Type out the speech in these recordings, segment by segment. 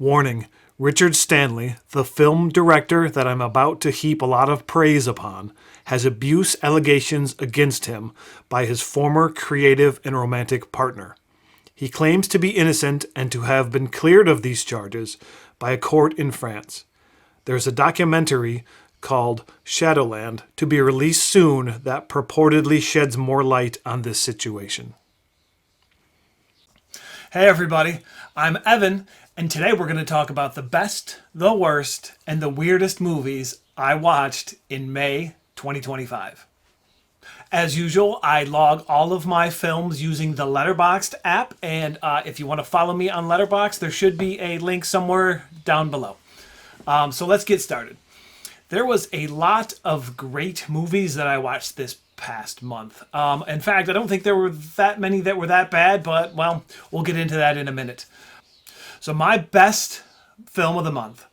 Warning, Richard Stanley, the film director that I'm about to heap a lot of praise upon, has abuse allegations against him by his former creative and romantic partner. He claims to be innocent and to have been cleared of these charges by a court in France. There's a documentary called Shadowland to be released soon that purportedly sheds more light on this situation. Hey everybody, I'm Evan, and today we're going to talk about the best, the worst, and the weirdest movies I watched in May 2025. As usual, I log all of my films using the Letterboxd app, and if you want to follow me on Letterboxd, there should be a link somewhere down below. So let's get started. There was a lot of great movies that I watched this past month. In fact, I don't think there were that many that were that bad, but, well, we'll get into that in a minute. So my best film of the month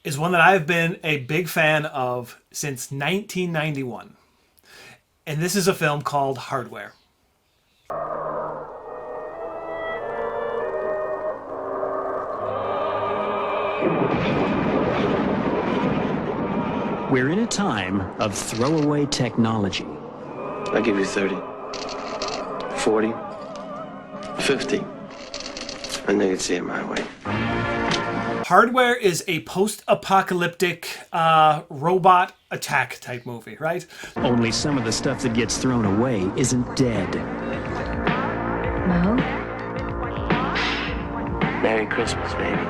is one that I've been a big fan of since 1991. And this is a film called Hardware. We're in a time of throwaway technology. I'll give you 30, 40, 50. I know you'd see it my way. Hardware is a post-apocalyptic robot attack type movie, right? Only some of the stuff that gets thrown away isn't dead. Mo? Merry Christmas, baby.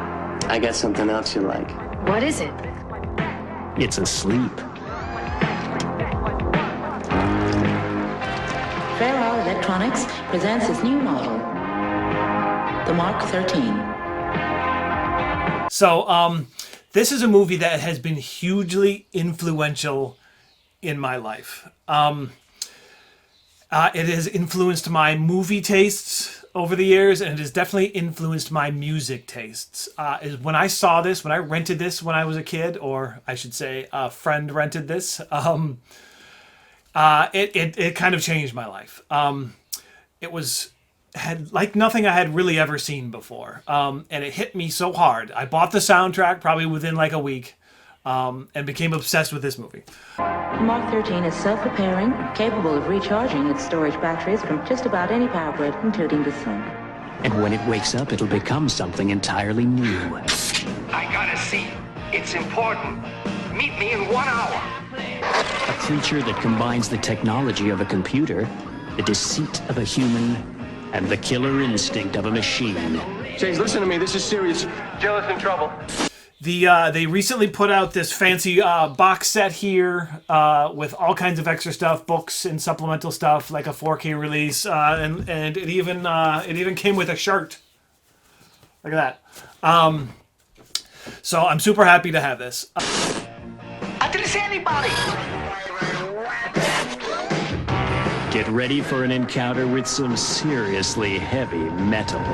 I got something else you like. What is it? It's asleep. Fairhour Electronics presents its new model, the Mark 13. So, this is a movie that has been hugely influential in my life. It has influenced my movie tastes over the years, and it has definitely influenced my music tastes. When I saw this, when I rented this when I was a kid, or I should say a friend rented this, it kind of changed my life. It had like nothing I had really ever seen before, and it hit me so hard. I bought the soundtrack probably within like a week, and became obsessed with this movie. The Mark 13 is self-repairing, capable of recharging its storage batteries from just about any power grid, including the sun. And when it wakes up, it'll become something entirely new. I gotta see. It's important. Meet me in 1 hour. A creature that combines the technology of a computer, the deceit of a human, and the killer instinct of a machine. James, listen to me. This is serious. Jill is in trouble. They recently put out this fancy box set here with all kinds of extra stuff, books and supplemental stuff, like a 4K release, and it even came with a shirt. Look at that. So I'm super happy to have this. I didn't see anybody. Get ready for an encounter with some seriously heavy metal.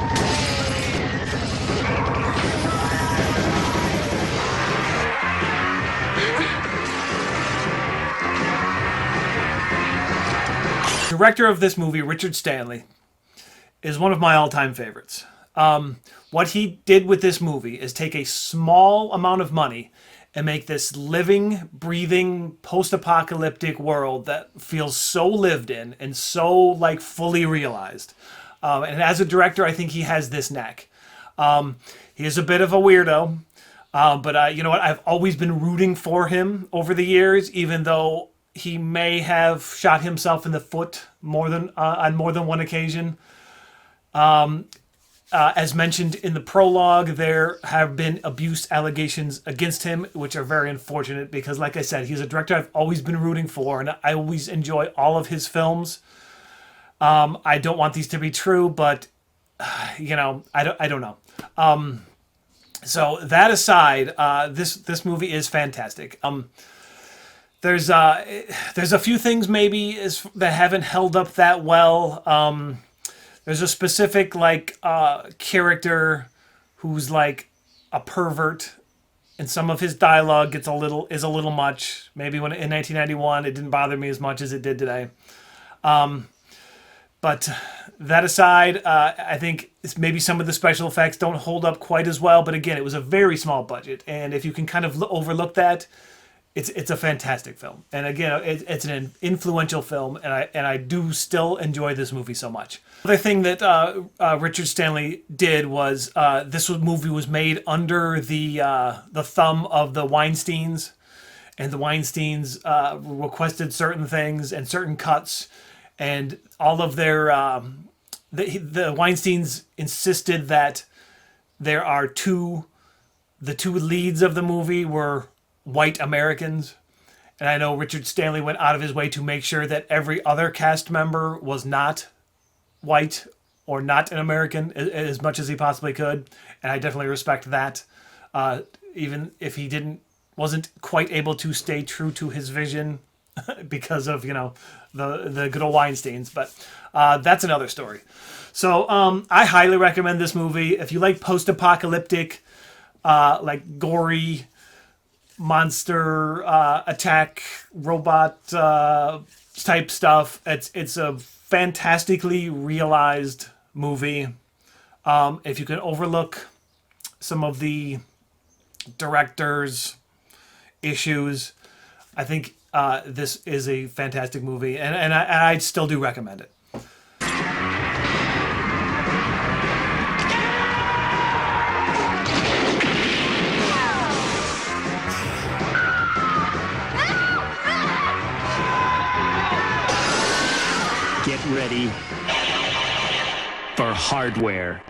Director of this movie, Richard Stanley, is one of my all-time favorites. What he did with this movie is take a small amount of money and make this living, breathing, post-apocalyptic world that feels so lived in and so like fully realized. And as a director, I think he has this knack. He is a bit of a weirdo, but you know what? I've always been rooting for him over the years, even though he may have shot himself in the foot on more than one occasion. As mentioned in the prologue, there have been abuse allegations against him, which are very unfortunate because, like I said, he's a director I've always been rooting for, and I always enjoy all of his films. I don't want these to be true, but, you know, I don't know. So that aside, this movie is fantastic. There's a few things maybe that haven't held up that well. There's a specific character who's like a pervert, and some of his dialogue is a little much. Maybe when in 1991 it didn't bother me as much as it did today. But But that aside, I think maybe some of the special effects don't hold up quite as well. But again, it was a very small budget. And if you can kind of overlook that, it's a fantastic film. And again, it's an influential film. And I do still enjoy this movie so much. The other thing that Richard Stanley did was this movie was made under the thumb of the Weinsteins. And the Weinsteins requested certain things and certain cuts. And all of their... the Weinsteins insisted that there are the two leads of the movie were white Americans. And I know Richard Stanley went out of his way to make sure that every other cast member was not white or not an American as much as he possibly could. And I definitely respect that. Even if he wasn't quite able to stay true to his vision because of, the good old Weinsteins. But that's another story. So I highly recommend this movie. If you like post-apocalyptic, like gory monster attack robot type stuff, it's a fantastically realized movie. If you can overlook some of the director's issues, I think this is a fantastic movie, and I still do recommend it. Get ready for hardware.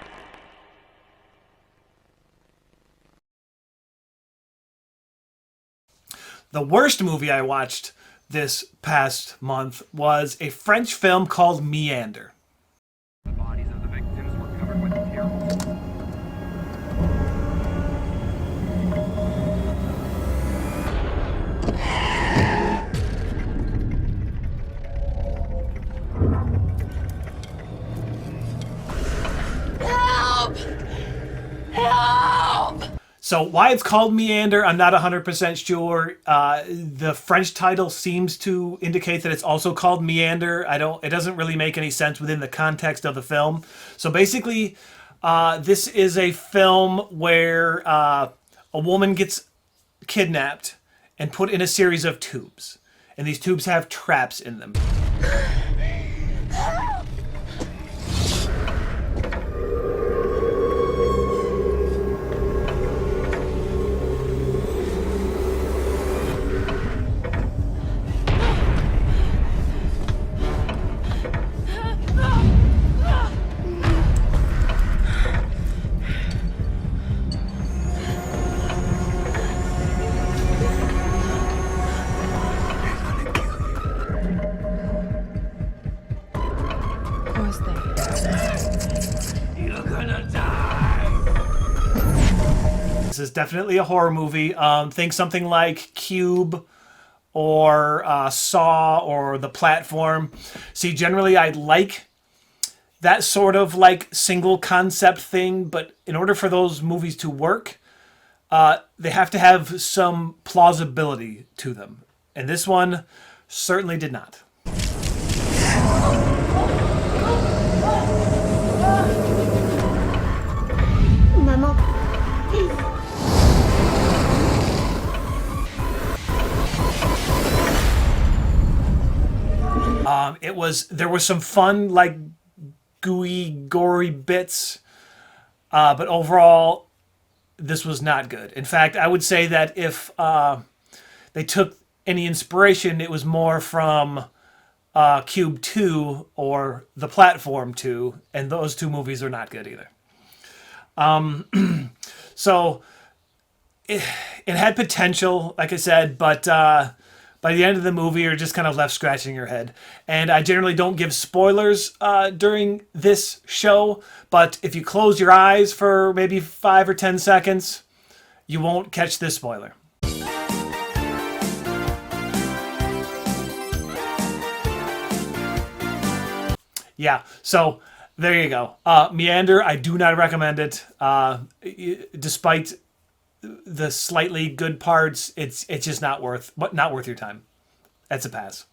The worst movie I watched this past month was a French film called Meander. The bodies of the victims were covered with terrible... So why it's called Meander, I'm not 100% sure. The French title seems to indicate that it's also called Meander. It doesn't really make any sense within the context of the film. So basically, this is a film where a woman gets kidnapped and put in a series of tubes. And these tubes have traps in them. This is definitely a horror movie. Think something like Cube or Saw or The Platform. See, generally I like that sort of like single concept thing, but in order for those movies to work, they have to have some plausibility to them. And this one certainly did not. There was some fun, like, gooey, gory bits, but overall, this was not good. In fact, I would say that if they took any inspiration, it was more from Cube 2 or The Platform 2, and those two movies are not good either. So, it had potential, like I said, but... by the end of the movie, you're just kind of left scratching your head. And I generally don't give spoilers during this show, but if you close your eyes for maybe 5 or 10 seconds, you won't catch this spoiler. Yeah, so there you go. Meander, I do not recommend it. Despite the slightly good parts, it's just not worth your time. That's a pass.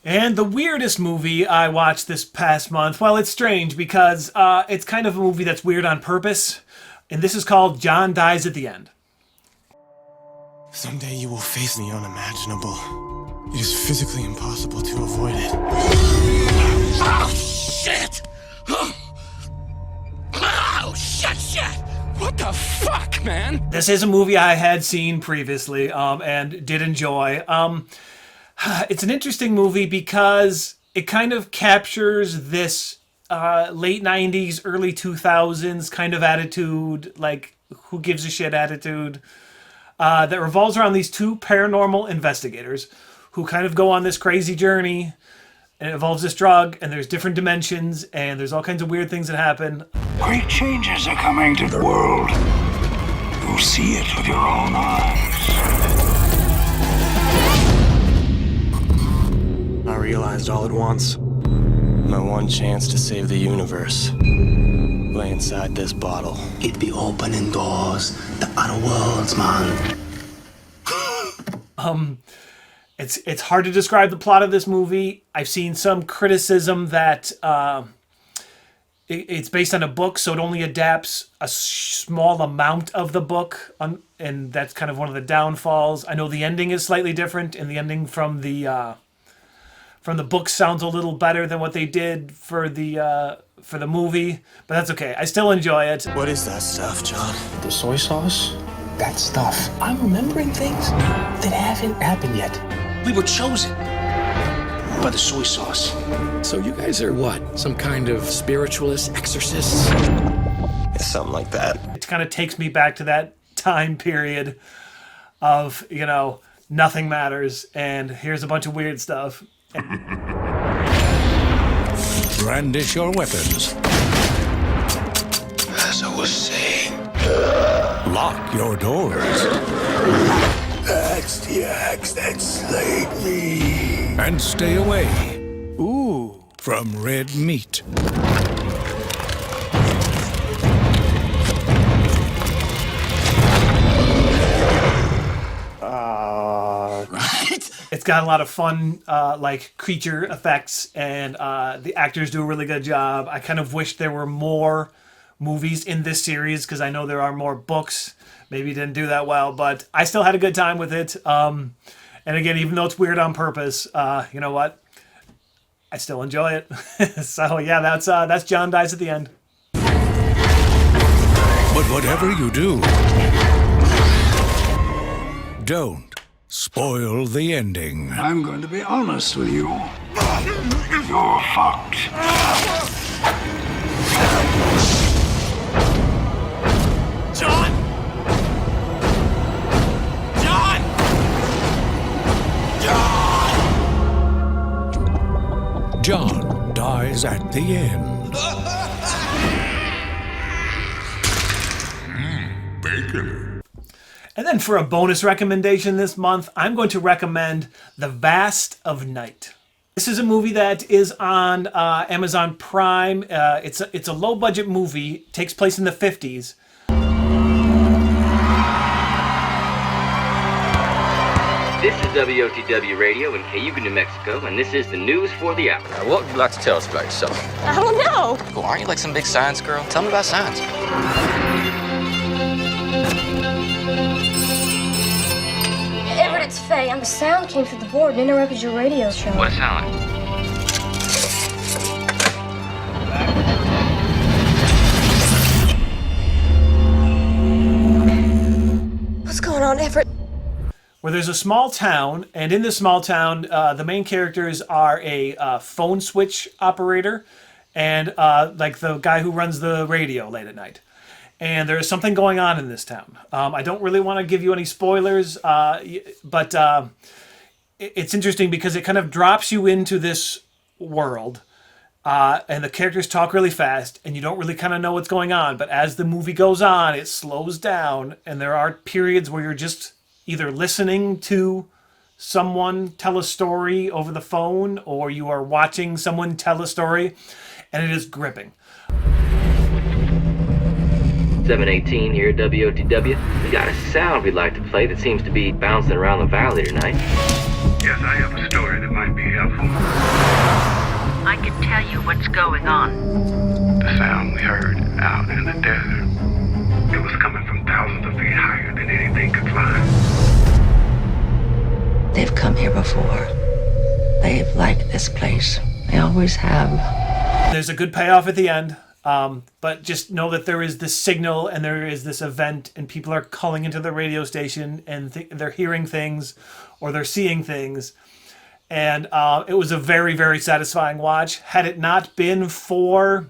And the weirdest movie I watched this past month, well, it's strange because it's kind of a movie that's weird on purpose. And this is called John Dies at the End. Someday you will face the unimaginable. It is physically impossible to avoid it. Oh, shit! Oh, shit! What the fuck, man? This is a movie I had seen previously and did enjoy. It's an interesting movie because it kind of captures this late 90s, early 2000s kind of attitude, like who gives a shit attitude, that revolves around these two paranormal investigators who kind of go on this crazy journey, and it involves this drug, and there's different dimensions, and there's all kinds of weird things that happen. Great changes are coming to the world. You'll see it with your own eyes. I realized all at once, my one chance to save the universe lay inside this bottle. It be opening doors to other worlds, man. It's hard to describe the plot of this movie. I've seen some criticism that it's based on a book, so it only adapts a small amount of the book, and that's kind of one of the downfalls. I know the ending is slightly different, and the ending from the book sounds a little better than what they did for the movie, but that's okay. I still enjoy it. What is that stuff, John? The soy sauce? That stuff. I'm remembering things that haven't happened yet. We were chosen by the soy sauce. So you guys are what? Some kind of spiritualist exorcists? Yeah, something like that. It kind of takes me back to that time period of, nothing matters, and here's a bunch of weird stuff. Brandish your weapons. As I was saying, Lock your doors. that's the axe that slayed me. And stay away. Ooh, from red meat. It's got a lot of fun, creature effects, and the actors do a really good job. I kind of wish there were more movies in this series because I know there are more books. Maybe it didn't do that well, but I still had a good time with it. And again, even though it's weird on purpose, you know what? I still enjoy it. So yeah, that's John Dies at the End. But whatever you do, don't spoil the ending. I'm going to be honest with you. You're fucked. John! John! John! John dies at the end. Bacon. And then for a bonus recommendation this month, I'm going to recommend The Vast of Night. This is a movie that is on Amazon Prime. It's a low-budget movie. It takes place in the 50s. This is WOTW Radio in Cayuga, New Mexico, and this is the news for the hour. What would you like to tell us about yourself? I don't know. Cool. Aren't you like some big science girl? Tell me about science. Everett, it's Faye. The sound came through the board and interrupted your radio show. What sound? What's going on, Everett? Where there's a small town, and in this small town, the main characters are a phone switch operator and like the guy who runs the radio late at night. And there is something going on in this town. I don't really want to give you any spoilers, but it's interesting because it kind of drops you into this world, and the characters talk really fast, and you don't really kind of know what's going on. But as the movie goes on, it slows down, and there are periods where you're just either listening to someone tell a story over the phone, or you are watching someone tell a story, and it is gripping. 718 here at WOTW. We got a sound we'd like to play that seems to be bouncing around the valley tonight. Yes, I have a story that might be helpful. come here before. They've liked this place. They always have. There's a good payoff at the end. But just know that there is this signal and there is this event and people are calling into the radio station and they're hearing things or they're seeing things. And it was a very, very satisfying watch. Had it not been for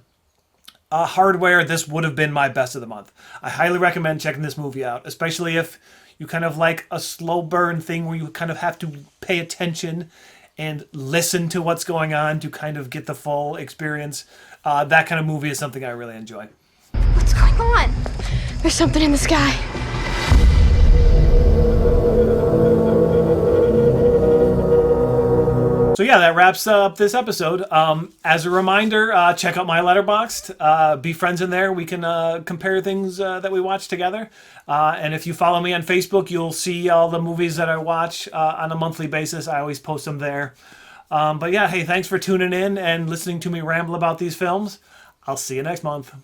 hardware, this would have been my best of the month. I highly recommend checking this movie out, especially if you kind of like a slow burn thing where you kind of have to pay attention and listen to what's going on to kind of get the full experience. That kind of movie is something I really enjoy. What's going on? There's something in the sky. So yeah, that wraps up this episode. As a reminder, check out my Letterboxd. Be friends in there. We can compare things that we watch together. And if you follow me on Facebook, you'll see all the movies that I watch on a monthly basis. I always post them there. But yeah, hey, thanks for tuning in and listening to me ramble about these films. I'll see you next month.